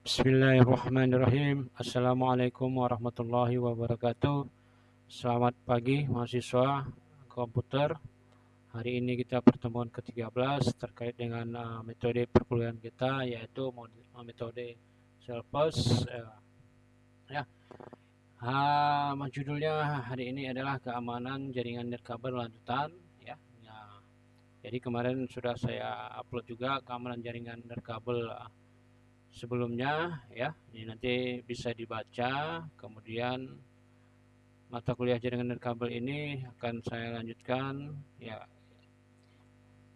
Bismillahirrahmanirrahim. Assalamualaikum warahmatullahi wabarakatuh. Selamat pagi mahasiswa komputer. Hari ini kita pertemuan ke-13 terkait dengan metode perkuliahan kita, yaitu metode Selfos. Ya, judulnya hari ini adalah keamanan jaringan nirkabel lanjutan. Ya, jadi kemarin sudah saya upload juga keamanan jaringan nirkabel sebelumnya, ya. Ini nanti bisa dibaca. Kemudian mata kuliah jaringan nirkabel ini akan saya lanjutkan, ya.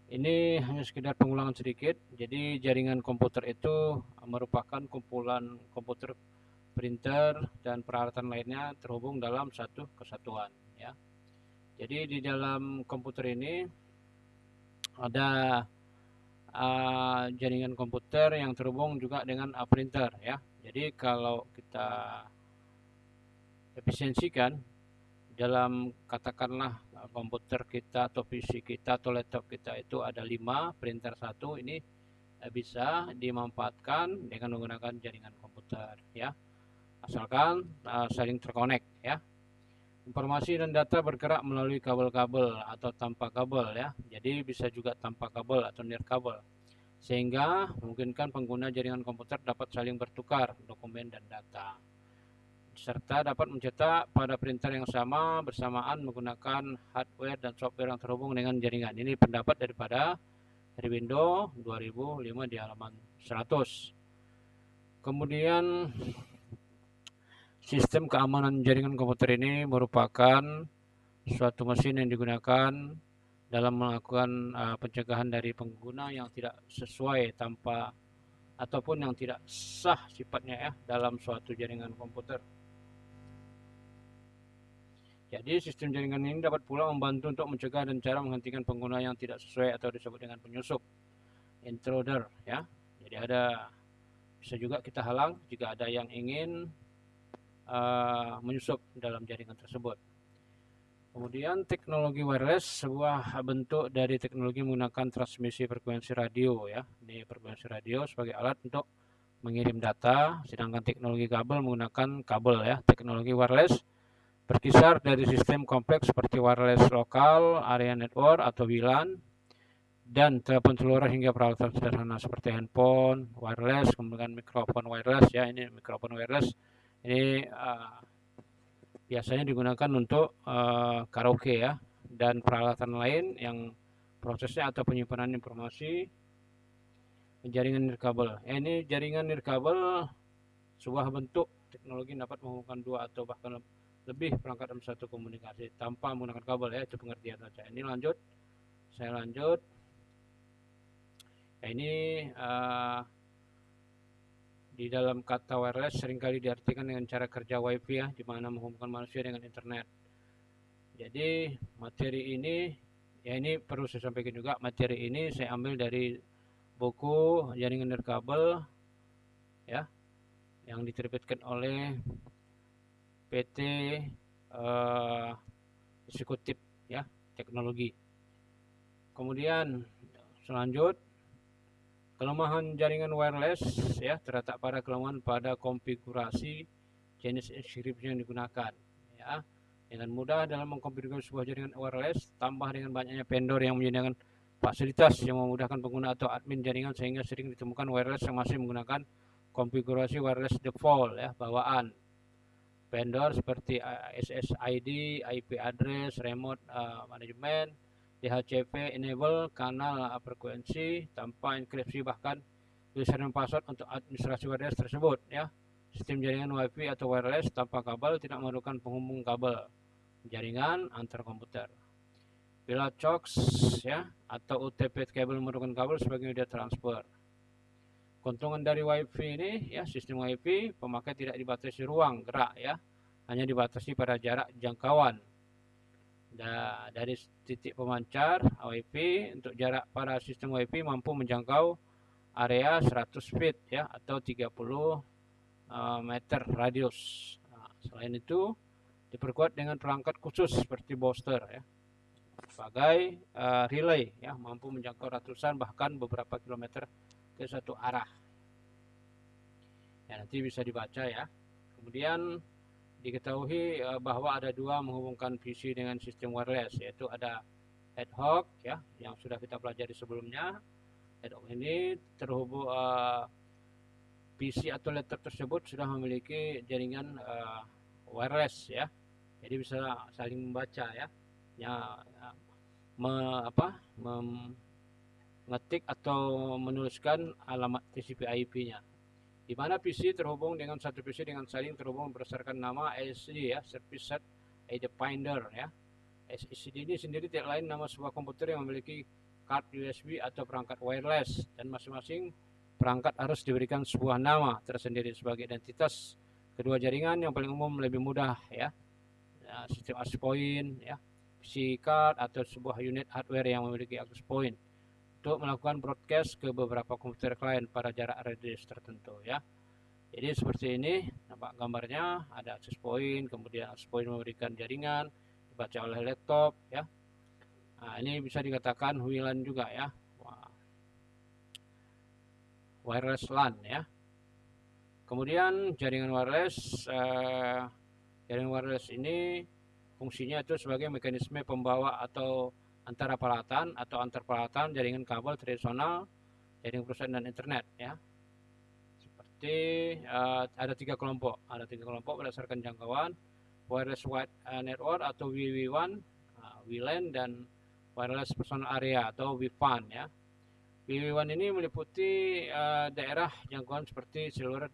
Ini hanya sekedar pengulangan sedikit. Jadi jaringan komputer itu merupakan kumpulan komputer, printer, dan peralatan lainnya terhubung dalam satu kesatuan, ya. Jadi di dalam komputer ini ada jaringan komputer yang terhubung juga dengan printer, ya. Jadi kalau kita efisiensikan dalam, katakanlah, komputer kita atau PC kita atau laptop kita itu ada 5, printer satu, ini bisa dimanfaatkan dengan menggunakan jaringan komputer, ya, asalkan saling terkonek, ya. Informasi dan data bergerak melalui kabel-kabel atau tanpa kabel, ya. Jadi bisa juga tanpa kabel atau nirkabel, sehingga memungkinkan pengguna jaringan komputer dapat saling bertukar dokumen dan data, serta dapat mencetak pada printer yang sama bersamaan menggunakan hardware dan software yang terhubung dengan jaringan. Ini pendapat dari Windows 2005 di halaman 100. Kemudian sistem keamanan jaringan komputer ini merupakan suatu mesin yang digunakan dalam melakukan pencegahan dari pengguna yang tidak sesuai tanpa ataupun yang tidak sah sifatnya, ya, dalam suatu jaringan komputer. Jadi sistem jaringan ini dapat pula membantu untuk mencegah dan cara menghentikan pengguna yang tidak sesuai atau disebut dengan penyusup, intruder, ya. Jadi bisa juga kita halang jika ada yang ingin menyusup dalam jaringan tersebut. Kemudian teknologi wireless, sebuah bentuk dari teknologi menggunakan transmisi frekuensi radio, ya. Ini frekuensi radio sebagai alat untuk mengirim data, sedangkan teknologi kabel menggunakan kabel, ya. Teknologi wireless berkisar dari sistem kompleks seperti wireless lokal, area network atau WLAN, dan telepon seluler hingga peralatan sederhana seperti handphone wireless, kemudian mikrofon wireless, ya. Ini mikrofon wireless ini biasanya digunakan untuk karaoke, ya, dan peralatan lain yang prosesnya atau penyimpanan informasi jaringan nirkabel. Ini jaringan nirkabel sebuah bentuk teknologi dapat menghubungkan dua atau bahkan lebih perangkat dalam satu komunikasi tanpa menggunakan kabel, ya. Itu pengertian saja. Ini saya lanjut. Ya, ini di dalam kata wireless seringkali diartikan dengan cara kerja wifi, ya, di mana menghubungkan manusia dengan internet. Jadi materi ini, ya, ini perlu saya sampaikan juga, materi ini saya ambil dari buku jaringan nirkabel, ya, yang diterbitkan oleh PT Eksekutif, ya, Teknologi. Kemudian selanjut, kelemahan jaringan wireless, ya, terletak pada kelemahan pada konfigurasi jenis inskripsi yang digunakan, ya. Dengan mudah dalam mengkonfigurasi sebuah jaringan wireless, tambah dengan banyaknya vendor yang menyediakan fasilitas yang memudahkan pengguna atau admin jaringan, sehingga sering ditemukan wireless yang masih menggunakan konfigurasi wireless default, ya, bawaan. Vendor seperti SSID, IP address, remote management, DHCP, enable kanal frekuensi tanpa enkripsi, bahkan username password untuk administrasi wireless tersebut, ya. Sistem jaringan WiFi atau wireless tanpa kabel tidak memerlukan penghubung kabel jaringan antar komputer. Bila COX, ya, atau UTP kabel memerlukan kabel sebagai media transfer. Keuntungan dari WiFi ini, ya, sistem WiFi pemakai tidak dibatasi ruang gerak, ya, hanya dibatasi pada jarak jangkauan. Dari titik pemancar WiFi untuk jarak pada sistem WiFi mampu menjangkau area 100 feet, ya, atau 30 meter radius. Nah, selain itu diperkuat dengan perangkat khusus seperti booster, ya, sebagai relay, ya, mampu menjangkau ratusan bahkan beberapa kilometer ke satu arah. Ya, nanti bisa dibaca ya. Kemudian diketahui bahwa ada dua menghubungkan PC dengan sistem wireless, yaitu ada ad hoc ya, yang sudah kita pelajari sebelumnya. Ad hoc ini terhubung PC atau laptop tersebut sudah memiliki jaringan wireless ya, jadi bisa saling membaca ya, mengetik atau menuliskan alamat TCP/IP-nya. Di mana PC terhubung dengan satu PC dengan saling terhubung berdasarkan nama SSD ya, Service Set ID Finder ya. SSD ini sendiri tidak lain nama sebuah komputer yang memiliki card USB atau perangkat wireless, dan masing-masing perangkat harus diberikan sebuah nama tersendiri sebagai identitas kedua jaringan. Yang paling umum lebih mudah ya, sistem access point ya, PC card atau sebuah unit hardware yang memiliki access point untuk melakukan broadcast ke beberapa komputer klien pada jarak radius tertentu ya. Jadi seperti ini nampak gambarnya, ada access point, kemudian access point memberikan jaringan dibaca oleh laptop ya. Nah, ini bisa dikatakan WLAN juga ya, wireless LAN ya. Kemudian jaringan wireless ini fungsinya itu sebagai mekanisme pembawa atau antara peralatan atau antar peralatan jaringan kabel tradisional, jaringan perusahaan dan internet ya. Seperti ada tiga kelompok berdasarkan jangkauan: wireless wide network atau WW1, WLAN, dan wireless personal area atau WPAN ya. WW1 ini meliputi daerah jangkauan seperti seluler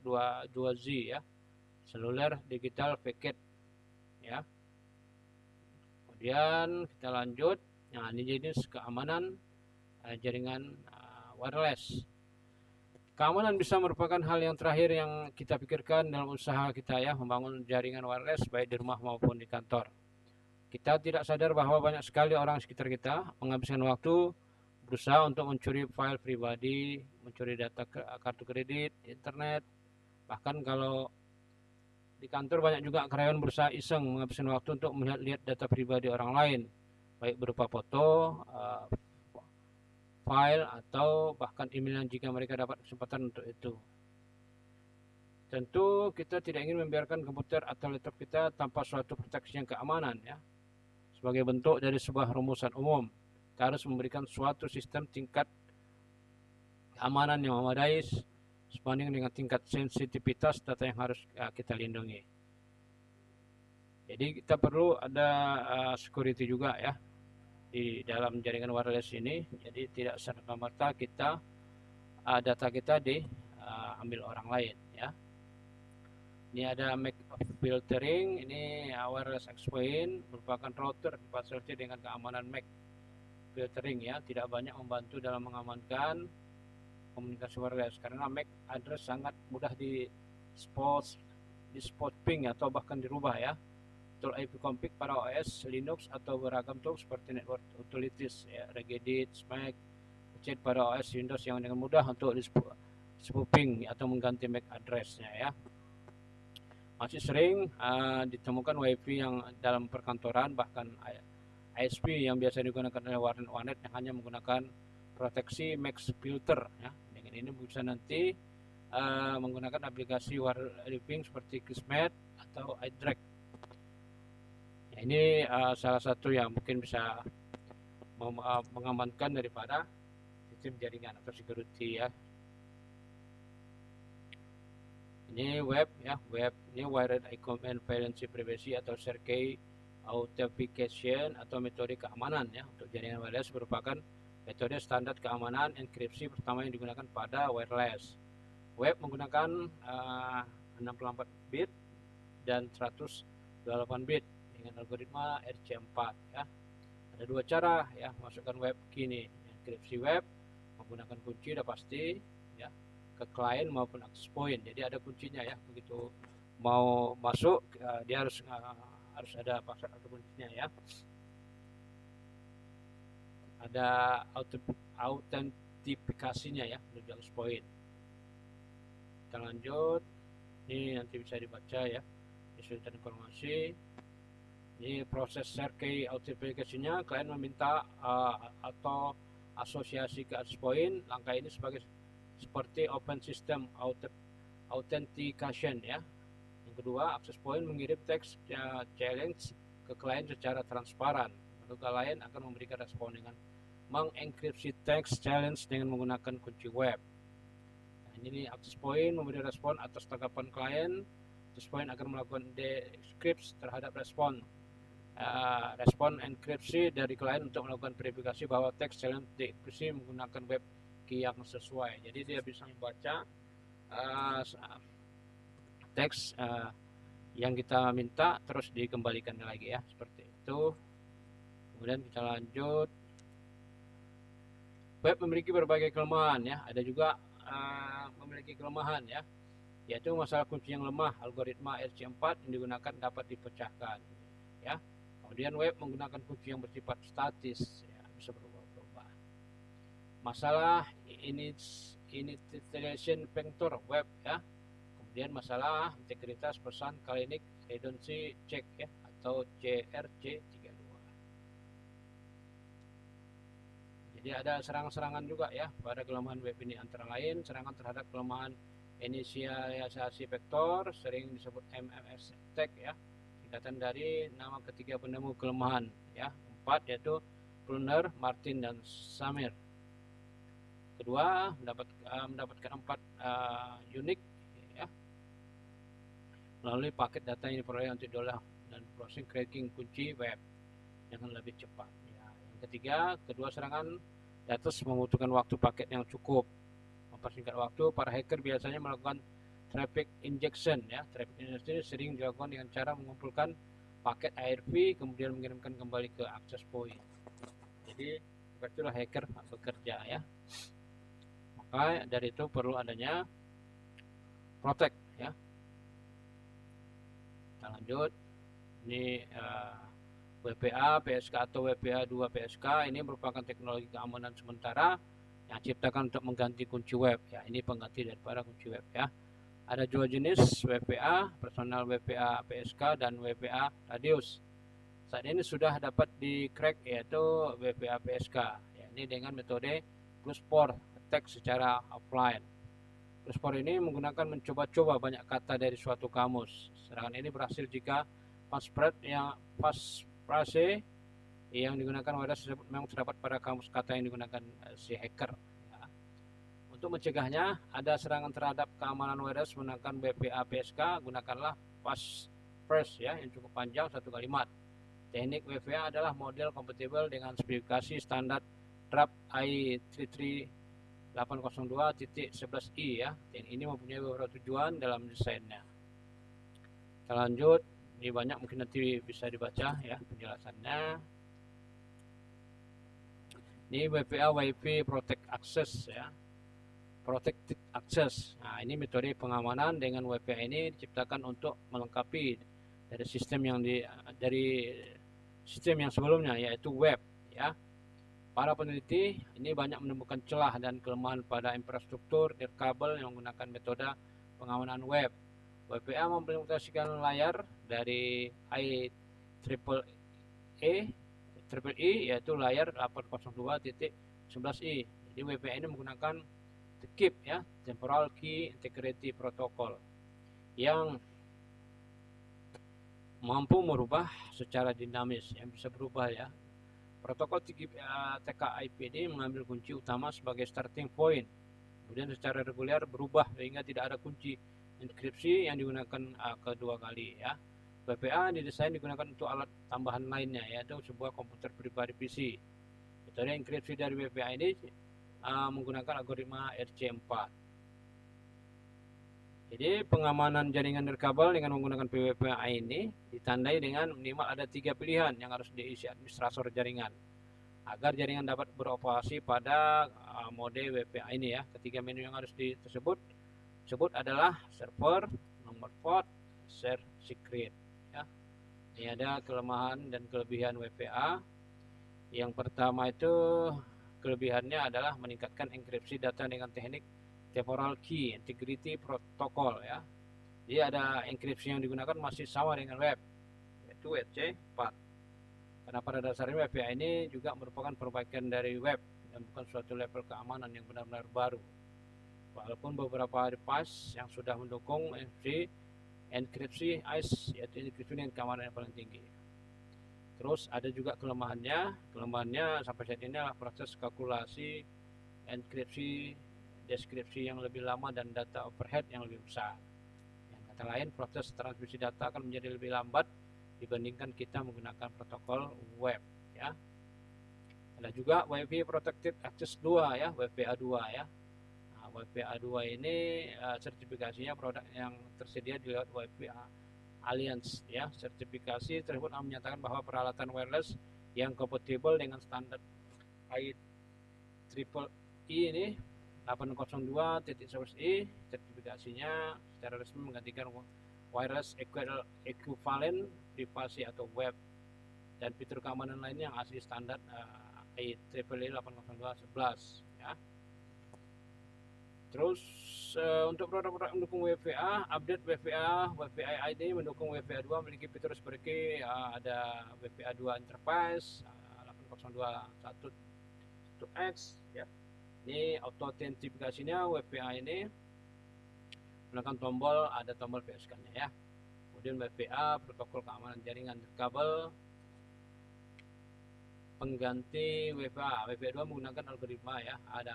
2G ya, seluler digital packet ya. Kemudian kita lanjut. Nah, ini jenis keamanan jaringan wireless. Keamanan bisa merupakan hal yang terakhir yang kita pikirkan dalam usaha kita ya, membangun jaringan wireless baik di rumah maupun di kantor. Kita tidak sadar bahwa banyak sekali orang sekitar kita menghabiskan waktu berusaha untuk mencuri file pribadi, mencuri data kartu kredit, internet. Bahkan kalau di kantor banyak juga karyawan berusaha iseng menghabiskan waktu untuk melihat data pribadi orang lain, baik berupa foto, file, atau bahkan email yang jika mereka dapat kesempatan untuk itu. Tentu kita tidak ingin membiarkan komputer atau laptop kita tanpa suatu proteksi yang keamanan ya. Sebagai bentuk dari sebuah rumusan umum, kita harus memberikan suatu sistem tingkat keamanan yang memadai sebanding dengan tingkat sensitivitas data yang harus kita lindungi. Jadi kita perlu ada security juga ya di dalam jaringan wireless ini. Jadi tidak serta-merta kita data kita diambil orang lain ya. Ini ada MAC filtering, ini wireless access point merupakan router difasilitasi dengan keamanan MAC filtering ya, tidak banyak membantu dalam mengamankan komunikasi wireless karena MAC address sangat mudah di spotting atau bahkan dirubah ya. Tool ipconfig pada OS Linux atau beragam tool seperti network utilities ya, regedit, SMAC, chat pada OS Windows yang dengan mudah untuk di spoofing atau mengganti MAC addressnya ya. Masih sering ditemukan WiFi yang dalam perkantoran, bahkan ISP yang biasa digunakan oleh warnet yang hanya menggunakan proteksi MAC filter ya. Dengan ini bisa nanti menggunakan aplikasi wireless seperti Kismet atau iDirect. Ya, ini salah satu yang mungkin bisa mengamankan daripada sistem jaringan atau security ya. Ini web ya, ini wired command variancy privacy atau CRK authentication atau metode keamanan ya untuk jaringan wireless merupakan metode standar keamanan enkripsi pertama yang digunakan pada wireless. Web menggunakan 64 bit dan 128 bit dengan algoritma RC4 ya. Ada dua cara ya masukkan web kini. Enkripsi web menggunakan kunci udah pasti ya, ke klien maupun access point. Jadi ada kuncinya ya, begitu mau masuk dia harus ada password atau kuncinya ya. Ada autentifikasinya ya menuju access point. Kita lanjut. Ini nanti bisa dibaca ya, kesulitan informasi. Ini proses CRK autentifikasinya, klien meminta atau asosiasi ke access point. Langkah ini seperti open system authentication ya. Yang kedua, access point mengirim teks challenge ke klien secara transparan. Lalu klien akan memberikan respon dengan mengenkripsi teks challenge dengan menggunakan kunci web. Nah, ini access point memberi respon atas tanggapan klien. Access point akan melakukan decrypt terhadap respon enkripsi dari klien untuk melakukan verifikasi bahwa teks challenge dienkripsi menggunakan web key yang sesuai. Jadi dia bisa membaca teks yang kita minta terus dikembalikan lagi ya, seperti itu. Kemudian kita lanjut. Web memiliki berbagai kelemahan ya, ada juga memiliki kelemahan ya, yaitu masalah kunci yang lemah. Algoritma RC4 yang digunakan dapat dipecahkan ya. Kemudian web menggunakan kunci yang bersifat statis ya, bisa berubah-ubah. Masalah initialization vector web ya. Kemudian masalah integritas pesan kalinik redundancy check ya, atau CRC32. Jadi ada serangan-serangan juga ya pada kelemahan web ini, antara lain serangan terhadap kelemahan inisialisasi vektor, sering disebut MMS attack ya, singkatan dari nama ketiga penemu kelemahan ya, 4, yaitu Brunner, Martin, dan Samir. Kedua, mendapatkan 4 unique ya, melalui paket data yang diperoleh untuk diolah dan browsing cracking kunci web dengan lebih cepat ya. Yang ketiga, kedua serangan di atas membutuhkan waktu paket yang cukup. Mempersingkat waktu, para hacker biasanya melakukan traffic injection ya. Traffic injection sering dilakukan dengan cara mengumpulkan paket ARP kemudian mengirimkan kembali ke access point. Jadi itulah hacker bekerja ya. Maka dari itu perlu adanya protect ya. Kita lanjut. Ini WPA PSK atau WPA 2 PSK ini merupakan teknologi keamanan sementara yang diciptakan untuk mengganti kunci web ya. Ini pengganti daripada kunci web ya. Ada dua jenis WPA, personal WPA PSK dan WPA radius. Saat ini sudah dapat di-crack yaitu WPA PSK ya, ini dengan metode brute attack secara offline. Brute ini menggunakan mencoba-coba banyak kata dari suatu kamus. Serangan ini berhasil jika passphrase yang digunakan virus tersebut memang terdapat pada kamus kata yang digunakan si hacker ya. Untuk mencegahnya, ada serangan terhadap keamanan virus menggunakan WPA PSK, gunakanlah passphrase ya yang cukup panjang satu kalimat. Teknik WPA adalah model kompatibel dengan spesifikasi standar draft I33 802.11i ya. Dan ini mempunyai beberapa tujuan dalam desainnya. Kita lanjut. Ini banyak, mungkin nanti bisa dibaca ya penjelasannya. Ini WPA WiFi Protect Access ya. Protected Access. Nah, ini metode pengamanan dengan WPA ini diciptakan untuk melengkapi dari sistem yang sebelumnya, yaitu web ya. Para peneliti ini banyak menemukan celah dan kelemahan pada infrastruktur nirkabel yang menggunakan metode pengamanan web. WPA mengimplementasikan layar dari IEEE yaitu layar 802.11i. Jadi WPA ini menggunakan TKIP ya, Temporal Key Integrity Protocol, yang mampu merubah secara dinamis, yang bisa berubah ya. Protokol TKIP ini mengambil kunci utama sebagai starting point, kemudian secara reguler berubah sehingga tidak ada kunci enkripsi yang digunakan kedua kali ya. WPA didesain digunakan untuk alat tambahan lainnya, yaitu sebuah komputer pribadi PC. Metode enkripsi dari WPA ini menggunakan algoritma RC4. Jadi pengamanan jaringan nirkabel dengan menggunakan WPA ini ditandai dengan minimal ada 3 pilihan yang harus diisi administrator jaringan agar jaringan dapat beroperasi pada mode WPA ini ya. Ketiga menu yang harus disebut adalah server, nomor port, share secret ya. Ini ada kelemahan dan kelebihan WPA. Yang pertama itu kelebihannya adalah meningkatkan enkripsi data dengan teknik Temporal Key Integrity Protocol ya. Jadi ada enkripsi yang digunakan masih sama dengan web, yaitu RC4. Karena pada dasarnya WPA ini juga merupakan perbaikan dari web dan bukan suatu level keamanan yang benar-benar baru. Walaupun beberapa device yang sudah mendukung enkripsi ICE, yaitu enkripsi dengan keamanan yang paling tinggi. Terus ada juga kelemahannya sampai saat ini adalah proses kalkulasi, enkripsi, deskripsi yang lebih lama dan data overhead yang lebih besar. Yang kata lain, proses transmisi data akan menjadi lebih lambat dibandingkan kita menggunakan protokol web, ya. Ada juga Wi-Fi Protected Access 2 ya, WPA2 ya. Nah, WPA2 ini sertifikasinya produk yang tersedia di lewat Wi-Fi Alliance ya. Sertifikasi tersebut menyatakan bahwa peralatan wireless yang kompatibel dengan standar IEEE ini 802.11i sertifikasinya secara resmi menggantikan wireless equivalent privasi atau web dan fitur keamanan lainnya yang asli standar IEEE 802.11 ya. Terus untuk produk-produk mendukung WPA, update WPA ID mendukung WPA 2 memiliki fitur seperti ada WPA 2 Enterprise 8021.1x ya. Ini autentifikasinya WPA ini menggunakan tombol, ada tombol PSK-nya ya. Kemudian WPA protokol keamanan jaringan kabel pengganti WPA. WPA 2 menggunakan algoritma ya, ada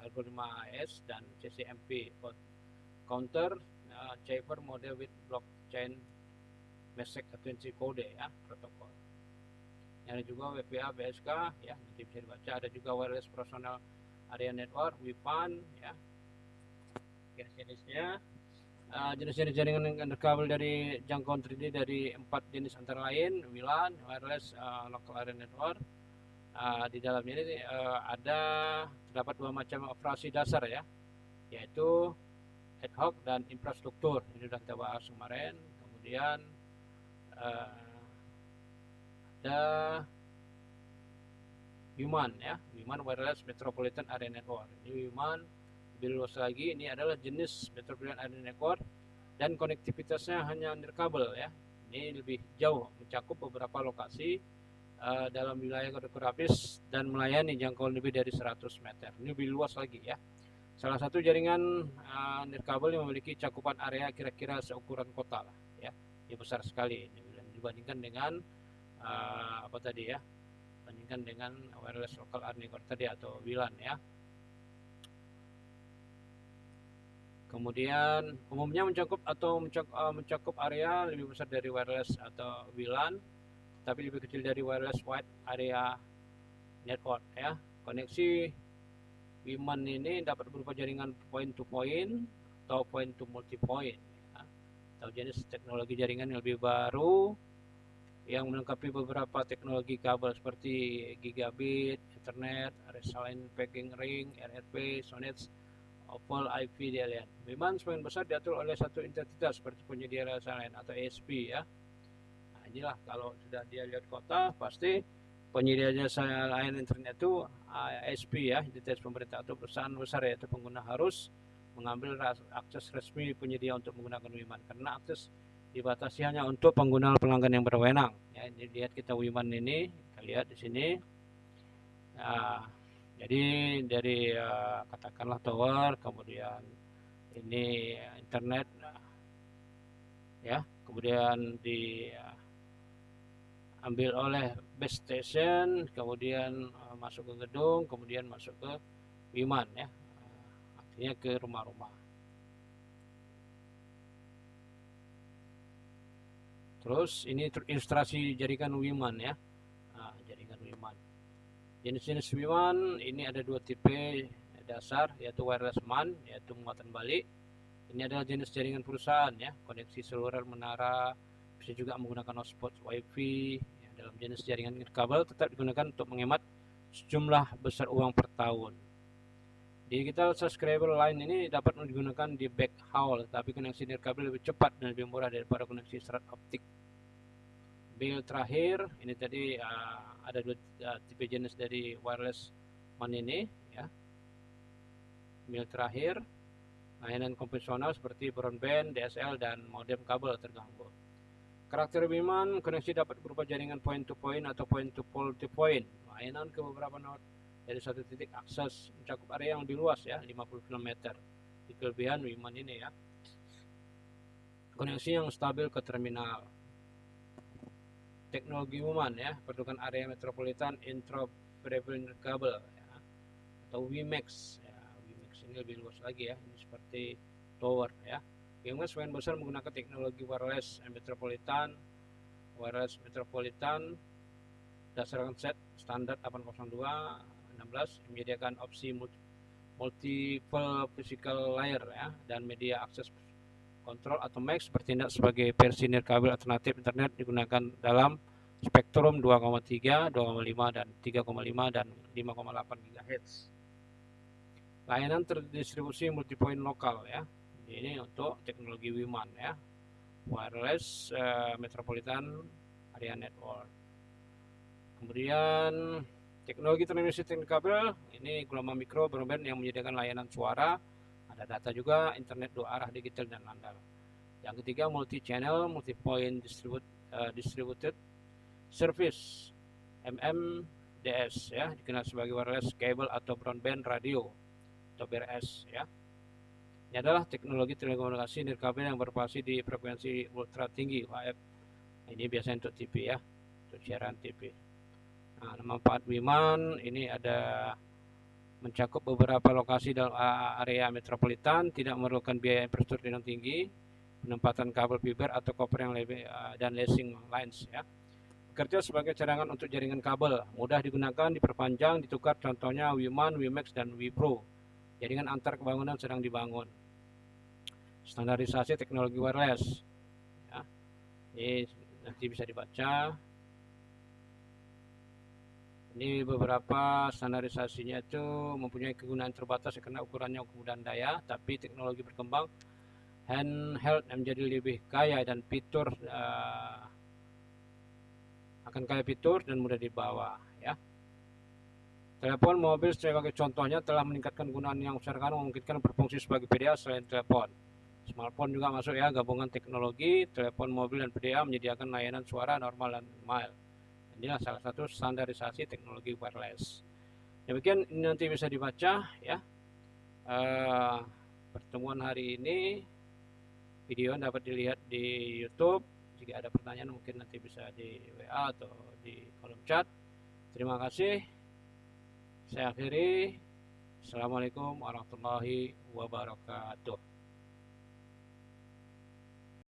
algoritma AES dan CCMP counter Cipher model with blockchain message attention code ya, protokol. Ada juga WPA BSK ya, nanti bisa dibaca. Ada juga wireless personal area network WPAN ya. Jenis-jenisnya jenis-jenis jaringan underkabel dari jangkauan 3D dari 4 jenis antara lain WLAN, wireless local area network. Di dalamnya ini terdapat 2 macam operasi dasar ya, yaitu ad hoc dan infrastruktur. Ini sudah kita bahas kemarin. Kemudian ada WMAN ya, WMAN Wireless Metropolitan Area Network. Ini WMAN lebih luas lagi, ini adalah jenis Metropolitan Area Network dan konektivitasnya hanya nirkabel ya. Ini lebih jauh, mencakup beberapa lokasi dalam wilayah geografis dan melayani jangkauan lebih dari 100 meter. Ini lebih luas lagi ya. Salah satu jaringan nirkabel yang memiliki cakupan area kira-kira seukuran kota lah ya. Ini besar sekali dibandingkan dengan bandingkan dengan wireless local area network tadi atau WLAN ya. Kemudian umumnya mencakup area lebih besar dari wireless atau WLAN, tapi lebih kecil dari wireless wide area network ya. Koneksi WMAN ini dapat berupa jaringan point to point atau point to multi point ya. Atau jenis teknologi jaringan yang lebih baru yang melengkapi beberapa teknologi kabel seperti gigabit, Ethernet, resilient packing ring, RRP, SONET, Opal IP DLN. WMAN sebagian besar diatur oleh satu entitas seperti penyedia layanan atau ASP ya. Nah, inilah kalau sudah dia lihat kota pasti penyedia jasa layanan internet itu ASP ya, entitas pemerintah atau perusahaan besar yaitu pengguna harus mengambil akses resmi penyedia untuk menggunakan WMAN karena akses dibatasi hanya untuk pengguna pelanggan yang berwenang ya. Ini lihat kita WMAN ini, kita lihat di sini. Nah, jadi dari katakanlah tower, kemudian ini internet ya, kemudian diambil oleh base station, kemudian masuk ke gedung, kemudian masuk ke WMAN ya, artinya ke rumah-rumah. Terus ini ilustrasi jaringan WMAN ya, jaringan WMAN. Jenis-jenis WMAN ini ada 2 tipe dasar, yaitu wireless MAN, yaitu muatan balik. Ini adalah jenis jaringan perusahaan ya, koneksi seluler menara, bisa juga menggunakan hotspot WiFi. Ya, dalam jenis jaringan kabel tetap digunakan untuk menghemat sejumlah besar uang per tahun. Digital subscriber line ini dapat digunakan di backhaul, tapi koneksi nirkabel lebih cepat dan lebih murah daripada koneksi serat optik. Bill terakhir, ini tadi ada 2 tipe jenis dari wireless MAN ini ya. Bill terakhir, layanan konvensional seperti broadband, DSL, dan modem kabel terganggu. Karakter WMAN, koneksi dapat berupa jaringan point to point atau point to multi-point. Layanan ke beberapa node dari satu titik, akses mencakup area yang lebih luas ya, 50 km. kelebihan WIMAN ini ya. Koneksi yang stabil ke terminal. Teknologi WIMAN ya, peruntukan area metropolitan interoperable kabel ya, atau WiMAX ya. WiMAX ini lebih luas lagi ya, ini seperti tower ya. WiMAX sebagian besar menggunakan teknologi wireless metropolitan berdasarkan set standar 802.16 menyediakan opsi multiple physical layer ya, dan media akses kontrol atau MAX bertindak sebagai versi nirkabel alternatif internet digunakan dalam spektrum 2,3, 2,5 dan 3,5 dan 5,8 GHz. Layanan terdistribusi multipoint lokal ya. Ini untuk teknologi WIMAN ya. Wireless Metropolitan Area Network. Kemudian teknologi transmisi kabel ini gelombang mikro broadband yang menyediakan layanan suara, ada data juga, internet dua arah digital dan handal. Yang ketiga multi channel multipoint distributed service MMDS ya, dikenal sebagai wireless cable atau broadband radio atau BRS ya. Ini adalah teknologi telekomunikasi nirkabel yang berbasis di frekuensi ultra tinggi UHF. Ini biasanya untuk TV ya, untuk siaran TV. Nah, manfaat WIMAN ini ada mencakup beberapa lokasi dalam area metropolitan, tidak memerlukan biaya infrastruktur yang tinggi, penempatan kabel fiber atau koper yang lebih dan lacing lines ya. Bekerja sebagai cadangan untuk jaringan kabel, mudah digunakan, diperpanjang, ditukar, contohnya WIMAN, WiMAX dan WiPro. Jaringan antar kebangunan sedang dibangun. Standarisasi teknologi wireless ya. Ini nanti bisa dibaca. Ini beberapa standarisasinya itu mempunyai kegunaan terbatas karena ukurannya kemudahan daya, tapi teknologi berkembang, handheld menjadi lebih kaya dan fitur akan kaya fitur dan mudah dibawa ya. Telepon mobil sebagai contohnya telah meningkatkan gunaan yang sekarang memungkinkan berfungsi sebagai PDA selain telepon. Smartphone juga masuk ya, gabungan teknologi, telepon mobil dan PDA menyediakan layanan suara normal dan mild. Inilah salah satu standarisasi teknologi wireless. Demikian ini nanti bisa dibaca ya. Pertemuan hari ini video dapat dilihat di YouTube. Jika ada pertanyaan mungkin nanti bisa di WA atau di kolom chat. Terima kasih. Saya akhiri. Assalamualaikum warahmatullahi wabarakatuh.